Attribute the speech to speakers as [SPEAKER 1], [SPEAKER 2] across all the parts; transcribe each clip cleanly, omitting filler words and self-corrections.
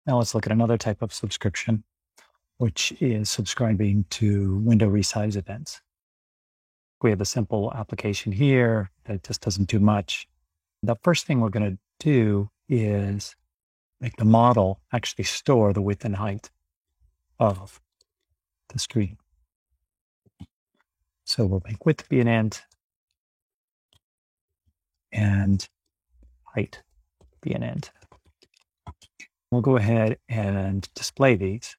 [SPEAKER 1] Now let's look at another type of subscription, which is subscribing to window resize events. We have a simple application here that just doesn't do much. The first thing we're going to do is make the model actually store the width and height of the screen. So we'll make width be an int and height be an int. We'll go ahead and display these.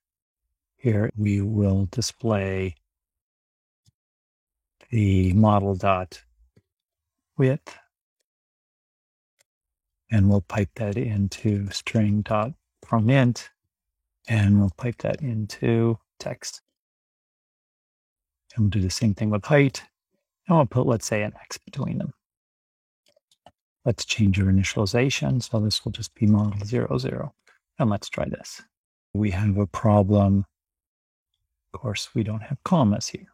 [SPEAKER 1] Here we will display the model dot width, and we'll pipe that into string dot from int, and we'll pipe that into text. And we'll do the same thing with height, and we'll put, let's say, an X between them. Let's change our initialization. So this will just be model 00. And let's try this. We have a problem. Of course, we don't have commas here.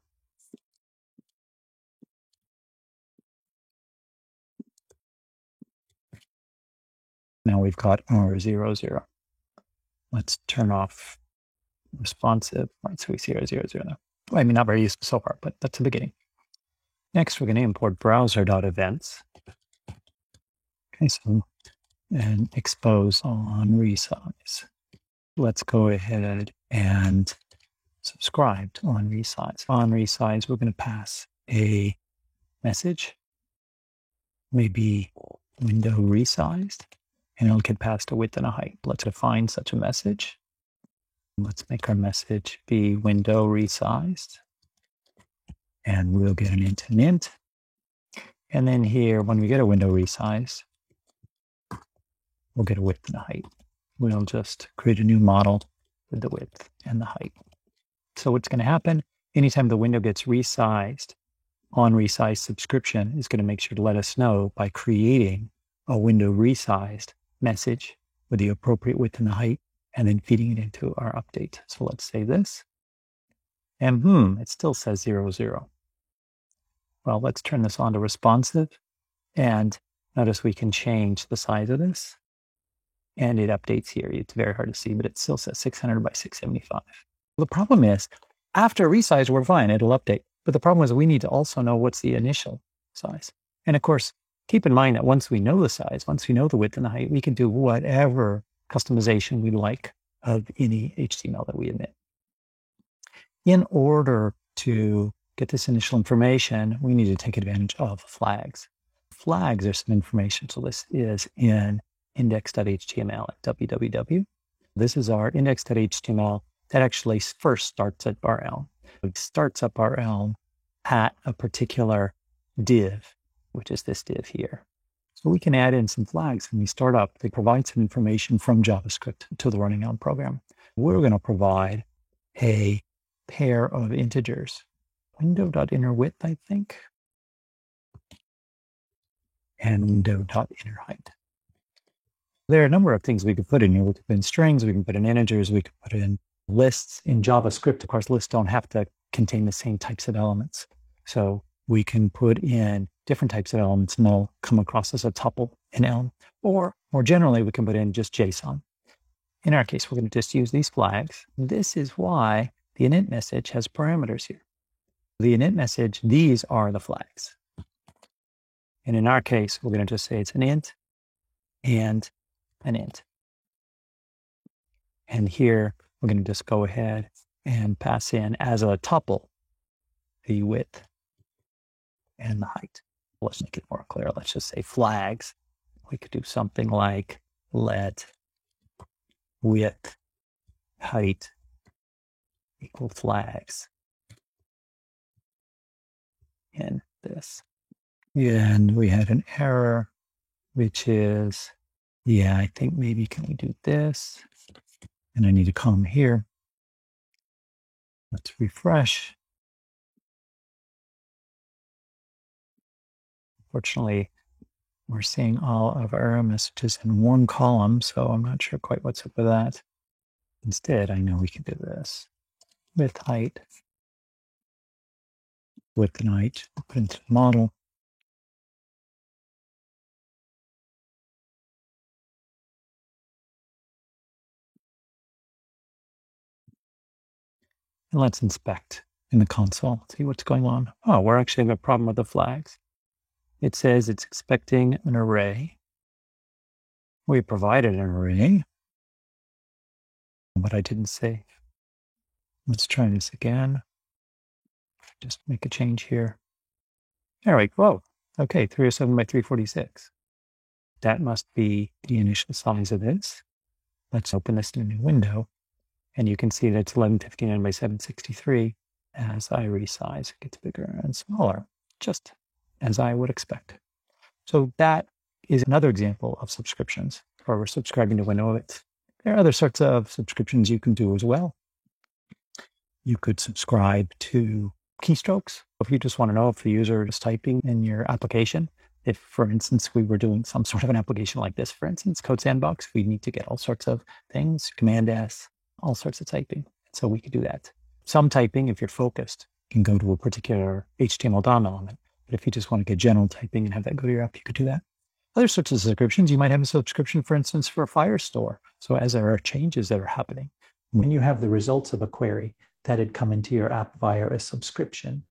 [SPEAKER 1] Now we've got our 00. Let's turn off responsive. Right, so we see our 00 now. Well, I mean, not very useful so far, but that's the beginning. Next, we're going to import browser.events. Okay, so and expose on resize. Let's go ahead and subscribe to on resize. On resize, we're going to pass a message, maybe window resized, and it'll get passed a width and a height. Let's define such a message. Let's make our message be window resized, and we'll get an int and int. And then here, when we get a window resized, we'll get a width and a height. We'll just create a new model with the width and the height. So what's going to happen, anytime the window gets resized, on resize subscription is going to make sure to let us know by creating a window resized message with the appropriate width and the height, and then feeding it into our update. So let's say this. And it still says 00. Well, let's turn this on to responsive. And notice we can change the size of this. And it updates here. It's very hard to see, but it still says 600 by 675. The problem is, after resize, we're fine. It'll update. But the problem is we need to also know what's the initial size. And of course, keep in mind that once we know the size, once we know the width and the height, we can do whatever customization we like of any HTML that we emit. In order to get this initial information, we need to take advantage of flags. Flags are some information. So this is in index.html at www. This is our index.html that actually first starts at our Elm. It starts up our Elm at a particular div, which is this div here. So we can add in some flags when we start up. They provide some information from JavaScript to the running Elm program. We're going to provide a pair of integers, window.innerWidth, I think, and window.innerHeight. There are a number of things we could put in here. We could put in strings, we can put in integers, we could put in lists. In JavaScript, of course, lists don't have to contain the same types of elements. So we can put in different types of elements and they'll come across as a tuple in Elm. Or more generally, we can put in just JSON. In our case, we're going to just use these flags. This is why the init message has parameters here. The init message, these are the flags. And in our case, we're going to just say it's an int and an int. And here, we're going to just go ahead and pass in as a tuple the width and the height. Let's make it more clear. Let's just say flags. We could do something like let width height equal flags in this. And we had an error, which is, yeah, I think maybe can we do this? And I need to come here. Let's refresh. Fortunately, we're seeing all of our error messages in one column, so I'm not sure quite what's up with that. Instead, I know we can do this. Width height, width and height, put into the model. And let's inspect in the console, see what's going on. Oh, we're actually having a problem with the flags. It says it's expecting an array. We provided an array, but I didn't save. Let's try this again. Just make a change here. There we go. Whoa. Okay, 307 by 346. That must be the initial size of this. Let's open this in a new window. And you can see that it's 1159 by 763. As I resize, it gets bigger and smaller, just as I would expect. So that is another example of subscriptions, or we're subscribing to WinOwitz. There are other sorts of subscriptions you can do as well. You could subscribe to keystrokes. If you just want to know if the user is typing in your application, if, for instance, we were doing some sort of an application like this, for instance, Code Sandbox, we need to get all sorts of things, Command S, all sorts of typing. So we could do that. Some typing, if you're focused, can go to a particular HTML DOM element. But if you just want to get general typing and have that go to your app, you could do that. Other sorts of subscriptions, you might have a subscription, for instance, for a Firestore. So as there are changes that are happening, when you have the results of a query that had come into your app via a subscription,